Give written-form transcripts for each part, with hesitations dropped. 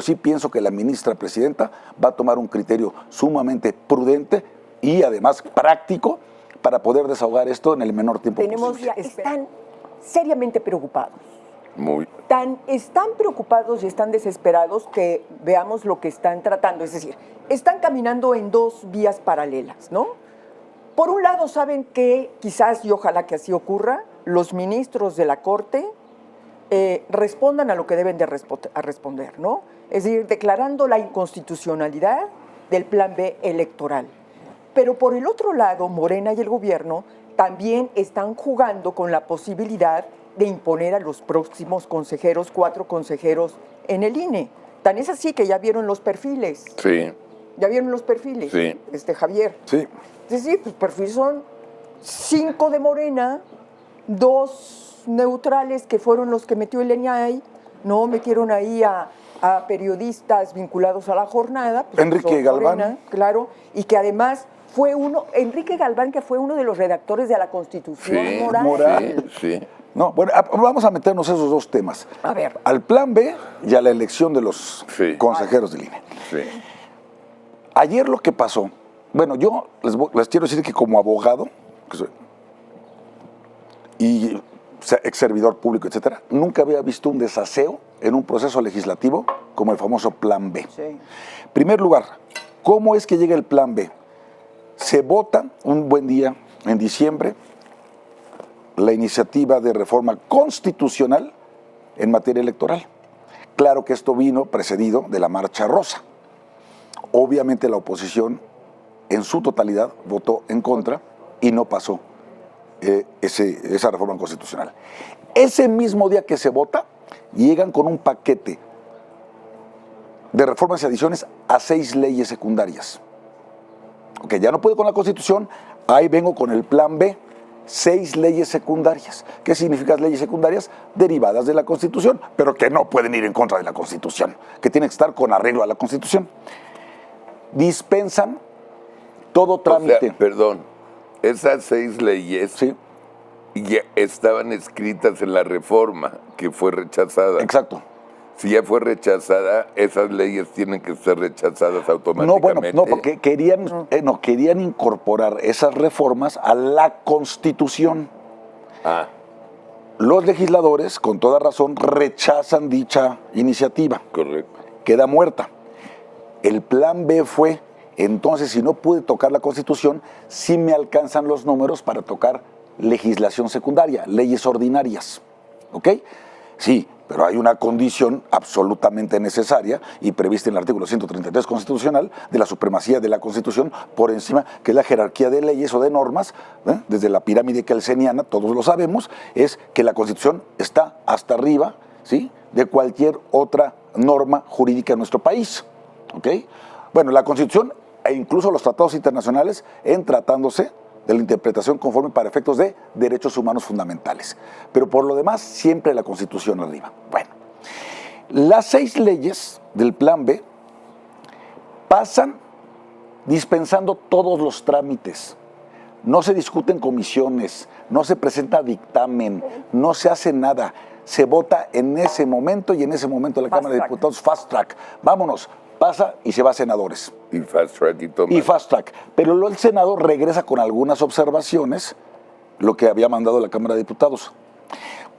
pero sí pienso que la ministra presidenta va a tomar un criterio sumamente prudente y además práctico para poder desahogar esto en el menor tiempo posible. Están seriamente preocupados. Muy. Están preocupados y están desesperados que veamos lo que están tratando. Es decir, están caminando en dos vías paralelas, ¿no? Por un lado saben que quizás, y ojalá que así ocurra, los ministros de la Corte respondan a lo que deben de responder, ¿no? Es decir, declarando la inconstitucionalidad del Plan B electoral. Pero por el otro lado, Morena y el gobierno también están jugando con la posibilidad de imponer a los próximos consejeros, 4 consejeros en el INE. Tan es así que ya vieron los perfiles. Sí. ¿Ya vieron los perfiles? Sí. Javier. Sí. Es decir, pues perfiles son 5 de Morena, 2 neutrales que fueron los que metió el INAI, no metieron ahí a periodistas vinculados a la jornada. Pues Enrique Galván. Morena, claro, y que además fue Enrique Galván, que fue uno de los redactores de la Constitución Moral. Sí. No, bueno, vamos a meternos esos dos temas. A ver. Al Plan B y a la elección de los consejeros del INE. Sí. Ayer lo que pasó, bueno, yo les quiero decir que como abogado y ex servidor público, etcétera, nunca había visto un desaseo en un proceso legislativo como el famoso Plan B. Sí. Primer lugar, ¿cómo es que llega el Plan B? Se vota un buen día en diciembre la iniciativa de reforma constitucional en materia electoral. Claro que esto vino precedido de la Marcha Rosa. Obviamente la oposición en su totalidad votó en contra y no pasó esa reforma constitucional. Ese mismo día que se vota, llegan con un paquete de reformas y adiciones a 6 leyes secundarias. Ok, ya no puedo con la Constitución, ahí vengo con el Plan B, 6 leyes secundarias. ¿Qué significan leyes secundarias? Derivadas de la Constitución, pero que no pueden ir en contra de la Constitución, que tienen que estar con arreglo a la Constitución. Dispensan todo trámite. O sea, perdón, esas 6 leyes ya estaban escritas en la reforma que fue rechazada. Exacto. Si ya fue rechazada, esas leyes tienen que ser rechazadas automáticamente. No, porque querían incorporar esas reformas a la Constitución. Los legisladores, con toda razón, rechazan dicha iniciativa. Correcto. Queda muerta. El Plan B fue, entonces, si no pude tocar la Constitución, sí me alcanzan los números para tocar legislación secundaria, leyes ordinarias. ¿Ok? Sí, pero hay una condición absolutamente necesaria y prevista en el artículo 133 constitucional de la supremacía de la Constitución por encima, que es la jerarquía de leyes o de normas, desde la pirámide kelseniana, todos lo sabemos, es que la Constitución está hasta arriba, ¿sí?, de cualquier otra norma jurídica en nuestro país. ¿Ok? Bueno, la Constitución e incluso los tratados internacionales en tratándose de la interpretación conforme para efectos de derechos humanos fundamentales. Pero por lo demás, siempre la Constitución arriba. Bueno, las 6 leyes del Plan B pasan dispensando todos los trámites. No se discuten comisiones, no se presenta dictamen, no se hace nada. Se vota en ese momento y en ese momento la Cámara de Diputados fast track. Vámonos. Pasa y se va a senadores. Y fast track y toma. Y fast track. Pero luego el Senado regresa con algunas observaciones, lo que había mandado la Cámara de Diputados.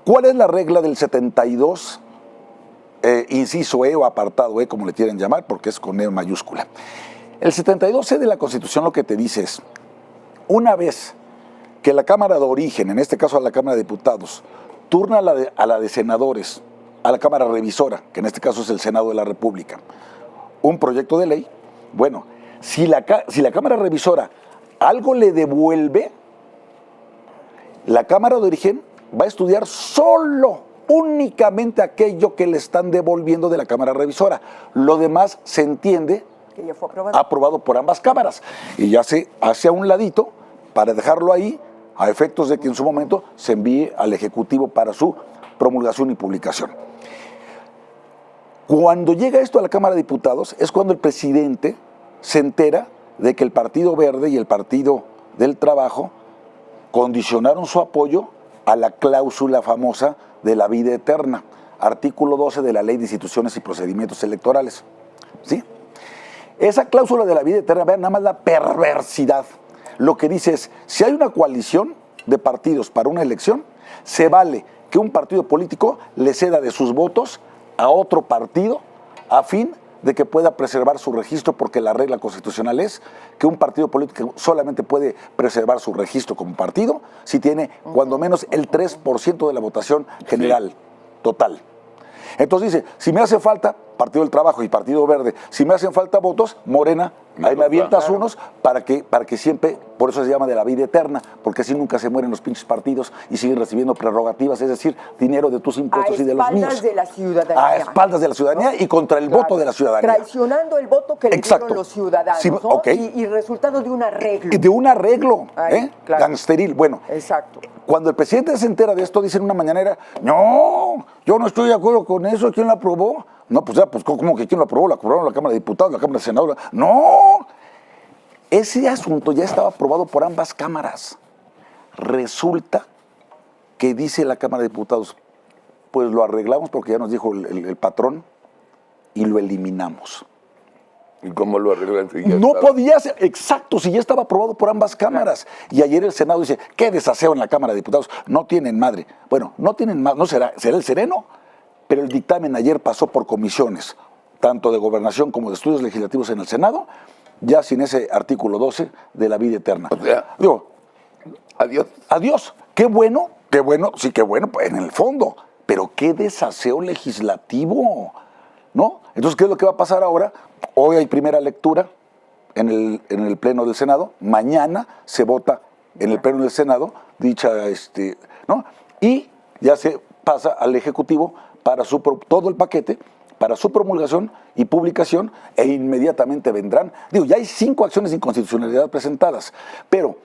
¿Cuál es la regla del 72, inciso E o apartado E, como le quieren llamar, porque es con E mayúscula? El 72E de la Constitución lo que te dice es, una vez que la Cámara de Origen, en este caso a la Cámara de Diputados, turna a la de senadores, a la Cámara Revisora, que en este caso es el Senado de la República, un proyecto de ley, bueno, si la Cámara Revisora algo le devuelve, la Cámara de Origen va a estudiar únicamente aquello que le están devolviendo de la Cámara Revisora. Lo demás se entiende que ya fue aprobado. Aprobado por ambas cámaras y ya se hace a un ladito para dejarlo ahí a efectos de que en su momento se envíe al Ejecutivo para su promulgación y publicación. Cuando llega esto a la Cámara de Diputados es cuando el presidente se entera de que el Partido Verde y el Partido del Trabajo condicionaron su apoyo a la cláusula famosa de la vida eterna, artículo 12 de la Ley de Instituciones y Procedimientos Electorales. ¿Sí? Esa cláusula de la vida eterna, vean nada más la perversidad. Lo que dice es, si hay una coalición de partidos para una elección, se vale que un partido político le ceda de sus votos a otro partido a fin de que pueda preservar su registro, porque la regla constitucional es que un partido político solamente puede preservar su registro como partido si tiene cuando menos el 3% de la votación general, total. Entonces dice, si me hace falta, Partido del Trabajo y Partido Verde, si me hacen falta votos, Morena, ahí me avientas unos para que siempre, por eso se llama de la vida eterna, porque así nunca se mueren los pinches partidos y siguen recibiendo prerrogativas, es decir, dinero de tus impuestos y de los míos. A espaldas de la ciudadanía. A espaldas de la ciudadanía, ¿no? Y contra el voto de la ciudadanía. Traicionando el voto que le dieron los ciudadanos, sí, ¿no? Okay. Y resultado de un arreglo. De un arreglo, claro. Gangsteril. Bueno, exacto. Cuando el presidente se entera de esto, dice en una mañanera, no, yo no estoy de acuerdo con eso, ¿quién lo aprobó? No, pues ya, pues ¿cómo que quién lo aprobó? ¿Lo aprobaron la Cámara de Diputados, la Cámara de Senadores? No, ese asunto ya estaba aprobado por ambas cámaras. Resulta que dice la Cámara de Diputados, pues lo arreglamos porque ya nos dijo el patrón y lo eliminamos. ¿Y cómo lo arreglan? Si no podía ser, exacto, si ya estaba aprobado por ambas cámaras. Y ayer el Senado dice, qué desaseo en la Cámara de Diputados, no tienen madre. Bueno, no tienen madre, no será el sereno, pero el dictamen ayer pasó por comisiones, tanto de Gobernación como de Estudios Legislativos en el Senado, ya sin ese artículo 12 de la vida eterna. O sea, digo, adiós. Adiós, qué bueno, sí, qué bueno, pues, en el fondo, pero qué desaseo legislativo, ¿no? Entonces, ¿qué es lo que va a pasar ahora? Hoy hay primera lectura en el Pleno del Senado, mañana se vota en el Pleno del Senado, ¿no? Y ya se pasa al Ejecutivo para todo el paquete, para su promulgación y publicación, e inmediatamente vendrán, ya hay 5 acciones de inconstitucionalidad presentadas, pero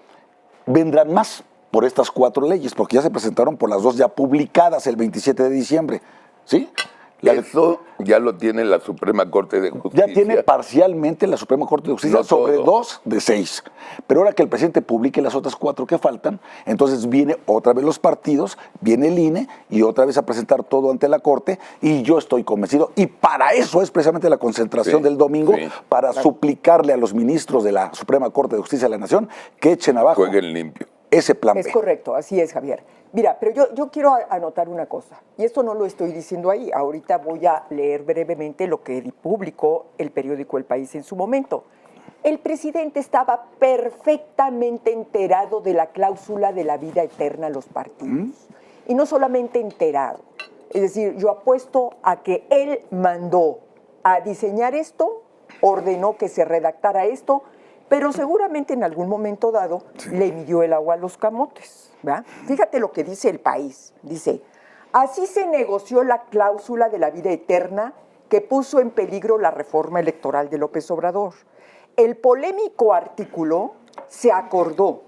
vendrán más por estas 4 leyes, porque ya se presentaron por las 2 ya publicadas el 27 de diciembre, ¿sí? Eso ya lo tiene la Suprema Corte de Justicia. Ya tiene parcialmente la Suprema Corte de Justicia, no sobre 2 de 6. Pero ahora que el presidente publique las otras 4 que faltan, entonces viene otra vez los partidos, viene el INE y otra vez a presentar todo ante la Corte, y yo estoy convencido, y para eso es precisamente la concentración del domingo, para suplicarle a los ministros de la Suprema Corte de Justicia de la Nación que echen abajo. Jueguen limpio. Ese plan B. Es correcto, así es, Javier. Mira, pero yo quiero anotar una cosa, y esto no lo estoy diciendo ahí. Ahorita voy a leer brevemente lo que publicó el periódico El País en su momento. El presidente estaba perfectamente enterado de la cláusula de la vida eterna a los partidos. Y no solamente enterado. Es decir, yo apuesto a que él mandó a diseñar esto, ordenó que se redactara esto, pero seguramente en algún momento dado le midió el agua a los camotes, ¿verdad? Fíjate lo que dice El País. Dice, así se negoció la cláusula de la vida eterna que puso en peligro la reforma electoral de López Obrador. El polémico artículo se acordó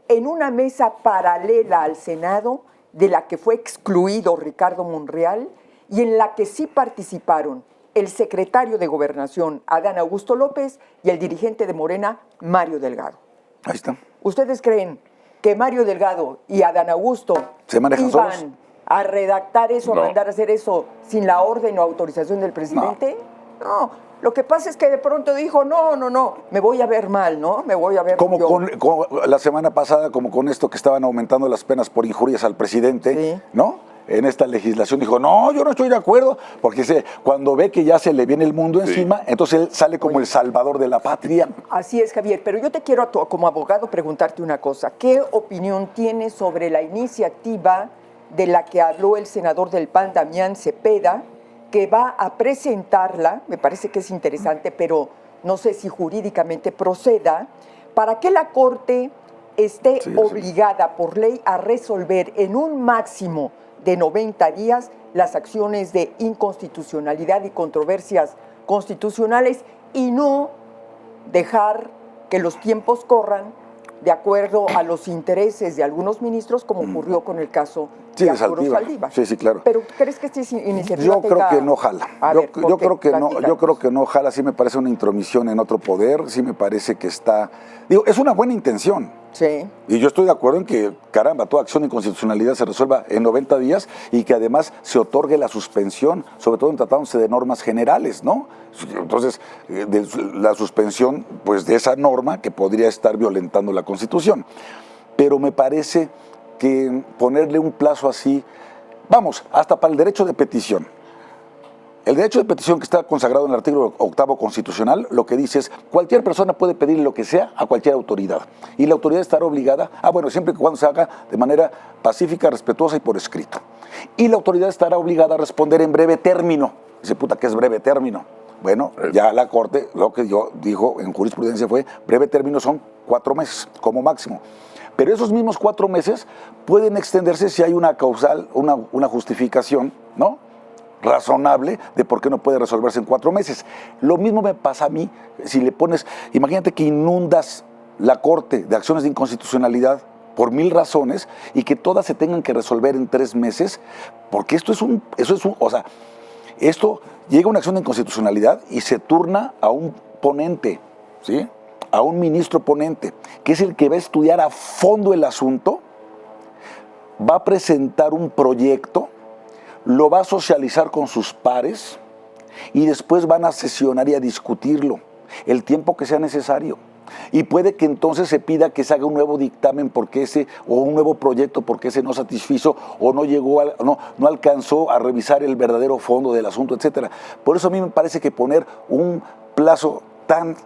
en una mesa paralela al Senado, de la que fue excluido Ricardo Monreal y en la que sí participaron el secretario de Gobernación, Adán Augusto López, y el dirigente de Morena, Mario Delgado. Ahí está. ¿Ustedes creen que Mario Delgado y Adán Augusto iban a redactar eso, a mandar a hacer eso sin la orden o autorización del presidente? No. Lo que pasa es que de pronto dijo, no, me voy a ver mal, ¿no? Me voy a ver como la semana pasada, como con esto que estaban aumentando las penas por injurias al presidente, ¿no? En esta legislación dijo, no, yo no estoy de acuerdo, porque cuando ve que ya se le viene el mundo encima, entonces él sale como el salvador de la patria. Así es, Javier, pero yo te quiero como abogado preguntarte una cosa. ¿Qué opinión tienes sobre la iniciativa de la que habló el senador del PAN, Damián Cepeda, que va a presentarla, me parece que es interesante, pero no sé si jurídicamente proceda, para que la Corte esté obligada por ley a resolver en un máximo de 90 días las acciones de inconstitucionalidad y controversias constitucionales, y no dejar que los tiempos corran de acuerdo a los intereses de algunos ministros, como ocurrió con el caso Sí, de de Arturo Saldívar. Saldívar. Sí, sí, claro. Pero ¿crees que esta iniciativa Yo creo que no jala. Yo creo que no, platícanos. yo creo que no jala, sí me parece una intromisión en otro poder, sí me parece que está, digo, es una buena intención. Sí. Y yo estoy de acuerdo en que, caramba, toda acción de inconstitucionalidad se resuelva en 90 días y que además se otorgue la suspensión, sobre todo en tratándose de normas generales, ¿no? Entonces, la suspensión, pues, de esa norma que podría estar violentando la Constitución. Pero me parece que ponerle un plazo así, vamos, hasta para el derecho de petición. El derecho de petición que está consagrado en el artículo 8º constitucional, lo que dice es, cualquier persona puede pedir lo que sea a cualquier autoridad. Y la autoridad estará obligada, siempre y cuando se haga de manera pacífica, respetuosa y por escrito. Y la autoridad estará obligada a responder en breve término. Dice, ¿qué es breve término? Bueno, ya la Corte, lo que dijo en jurisprudencia fue, breve término son 4 meses, como máximo. Pero esos mismos 4 meses pueden extenderse si hay una causal, una justificación, ¿no?, razonable de por qué no puede resolverse en 4 meses. Lo mismo me pasa a mí si le pones, imagínate que inundas la Corte de acciones de inconstitucionalidad por 1000 razones y que todas se tengan que resolver en 3 meses, porque esto llega a una acción de inconstitucionalidad y se turna a un ponente, ¿sí?, a un ministro ponente, que es el que va a estudiar a fondo el asunto, va a presentar un proyecto, lo va a socializar con sus pares y después van a sesionar y a discutirlo el tiempo que sea necesario. Y puede que entonces se pida que se haga un nuevo dictamen o un nuevo proyecto porque ese no satisfizo o no alcanzó a revisar el verdadero fondo del asunto, etcétera. Por eso a mí me parece que poner un plazo tan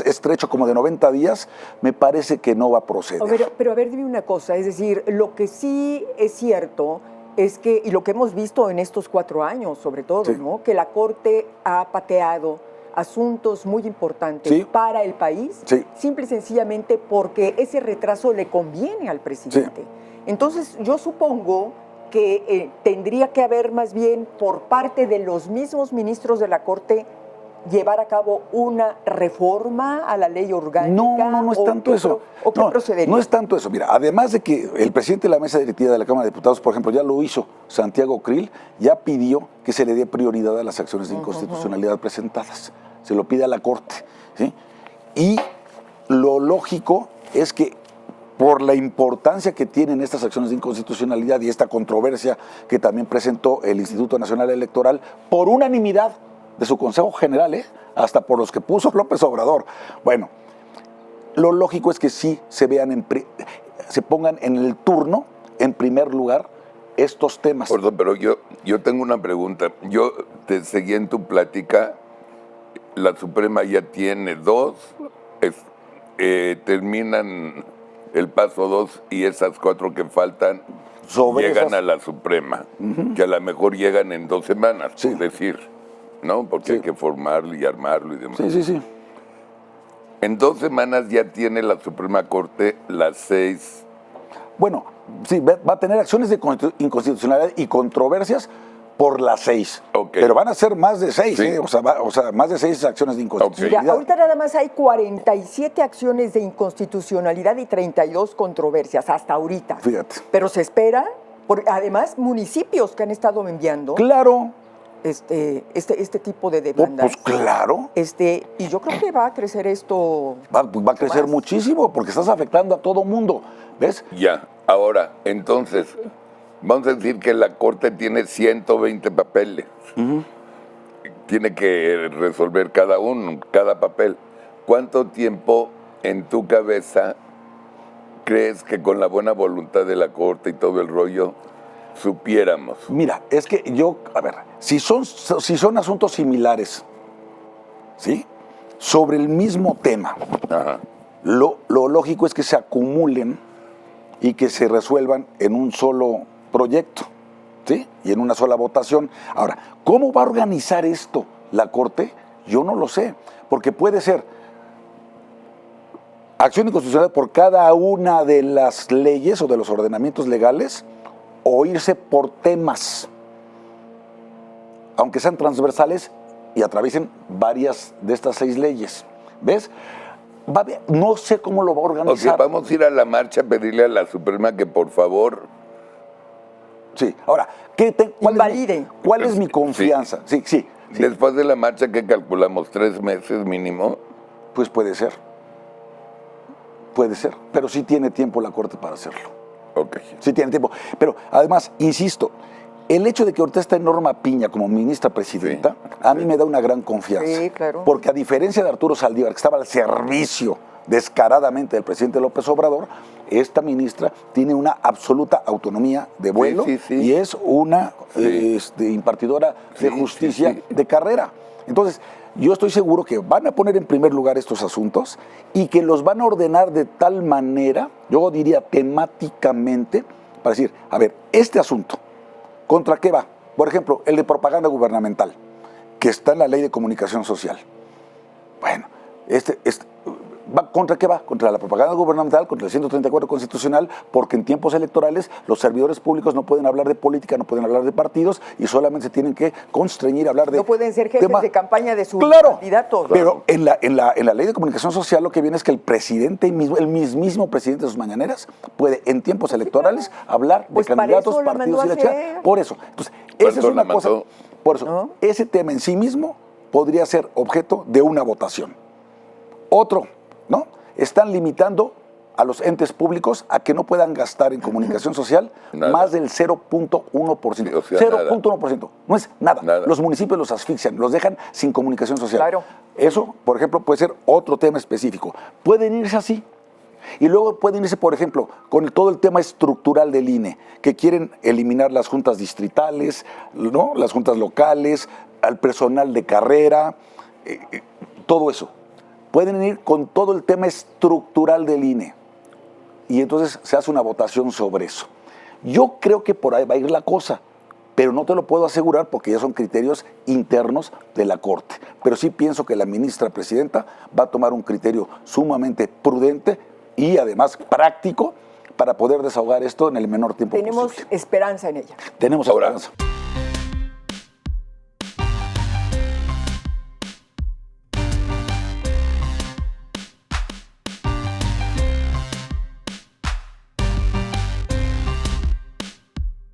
estrecho como de 90 días, me parece que no va a proceder. Pero a ver, dime una cosa, es decir, lo que sí es cierto es que, y lo que hemos visto en estos 4 años sobre todo, sí, ¿no?, que la Corte ha pateado asuntos muy importantes, sí, para el país, sí, simple y sencillamente porque ese retraso le conviene al presidente. Sí. Entonces, yo supongo que tendría que haber más bien por parte de los mismos ministros de la Corte llevar a cabo una reforma a la ley orgánica. No es tanto eso. ¿O qué procedería? No es tanto eso. Mira, además de que el presidente de la mesa directiva de la Cámara de Diputados, por ejemplo, ya lo hizo, Santiago Krill, ya pidió que se le dé prioridad a las acciones de inconstitucionalidad presentadas. Se lo pide a la Corte, ¿sí? Y lo lógico es que por la importancia que tienen estas acciones de inconstitucionalidad y esta controversia que también presentó el Instituto Nacional Electoral, por unanimidad de su Consejo General, hasta por los que puso López Obrador. Bueno, lo lógico es que sí se pongan en el turno, en primer lugar, estos temas. Perdón, pero yo tengo una pregunta. Yo te seguí en tu plática, la Suprema ya tiene 2, terminan el paso 2 y esas 4 que faltan llegan a la Suprema, que a lo mejor llegan en 2 semanas, sí, es decir, ¿no? Porque sí, hay que formarlo y armarlo y demás. Sí. En 2 semanas ya tiene la Suprema Corte las 6. Bueno, sí, va a tener acciones de inconstitucionalidad y controversias por las 6. Okay. Pero van a ser más de 6, ¿sí? O sea, más de 6 acciones de inconstitucionalidad. Mira, ahorita nada más hay 47 acciones de inconstitucionalidad y 32 controversias, hasta ahorita. Fíjate. Pero se espera, además, municipios que han estado enviando. Claro. Este tipo de demandas. Pues claro. Y yo creo que va a crecer esto. Va a crecer muchísimo porque estás afectando a todo mundo, ¿ves? Ya, ahora, entonces, vamos a decir que la Corte tiene 120 papeles. Tiene que resolver cada papel. ¿Cuánto tiempo en tu cabeza crees que con la buena voluntad de la Corte y todo el rollo supiéramos? Mira, es que si son asuntos similares, ¿sí?, sobre el mismo tema, lo lógico es que se acumulen y que se resuelvan en un solo proyecto, ¿sí?, y en una sola votación. Ahora, ¿cómo va a organizar esto la Corte? Yo no lo sé, porque puede ser acción inconstitucional por cada una de las leyes o de los ordenamientos legales, o irse por temas, aunque sean transversales y atraviesen varias de estas 6 leyes. ¿Ves? no sé cómo lo va a O organizar. sea, vamos a ir a la marcha a pedirle a la Suprema que por favor... Sí, ahora, Invalide. ¿cuál es mi confianza? Sí. Después de la marcha, ¿qué calculamos? ¿3 meses mínimo? Pues puede ser, pero sí tiene tiempo la Corte para hacerlo. Ok. Sí tiene tiempo. Pero además, insisto, el hecho de que ahorita está Norma Piña como ministra presidenta, a mí me da una gran confianza. Sí, claro. Porque a diferencia de Arturo Saldívar, que estaba al servicio descaradamente del presidente López Obrador, esta ministra tiene una absoluta autonomía de vuelo Sí. y es una impartidora de justicia de carrera. Entonces, yo estoy seguro que van a poner en primer lugar estos asuntos y que los van a ordenar de tal manera, yo diría temáticamente, para decir, a ver, este asunto, ¿contra qué va? Por ejemplo, el de propaganda gubernamental, que está en la Ley de Comunicación Social. Bueno, ¿contra qué va? Contra la propaganda gubernamental, contra el 134 constitucional, porque en tiempos electorales los servidores públicos no pueden hablar de política, no pueden hablar de partidos y solamente se tienen que constreñir a hablar de... No pueden ser jefes de campaña de sus Claro, candidatos. pero en la Ley de Comunicación Social lo que viene es que el presidente, el mismísimo presidente de sus mañaneras, puede en tiempos electorales hablar de Pues para candidatos, eso la partidos mandó y la a chingada. hacer. Por eso. Entonces, esa es una cosa. mató? Por eso, ¿No? ese tema en sí mismo podría ser objeto de una votación. Otro, ¿no? Están limitando a los entes públicos a que no puedan gastar en comunicación social Nada. más del 0.1%. Sí, o sea, 0.1%. No es nada. Nada. Los municipios los asfixian, los dejan sin comunicación social. Claro. Eso, por ejemplo, puede ser otro tema específico. Pueden irse así. Y luego pueden irse, por ejemplo, con todo el tema estructural del INE, que quieren eliminar las juntas distritales, ¿no? Las juntas locales, al personal de carrera, todo eso. Pueden ir con todo el tema estructural del INE. Y entonces se hace una votación sobre eso. Yo creo que por ahí va a ir la cosa, pero no te lo puedo asegurar porque ya son criterios internos de la Corte. Pero sí pienso que la ministra presidenta va a tomar un criterio sumamente prudente y además práctico para poder desahogar esto en el menor tiempo Tenemos posible. esperanza en ella. Tenemos Ahora, esperanza.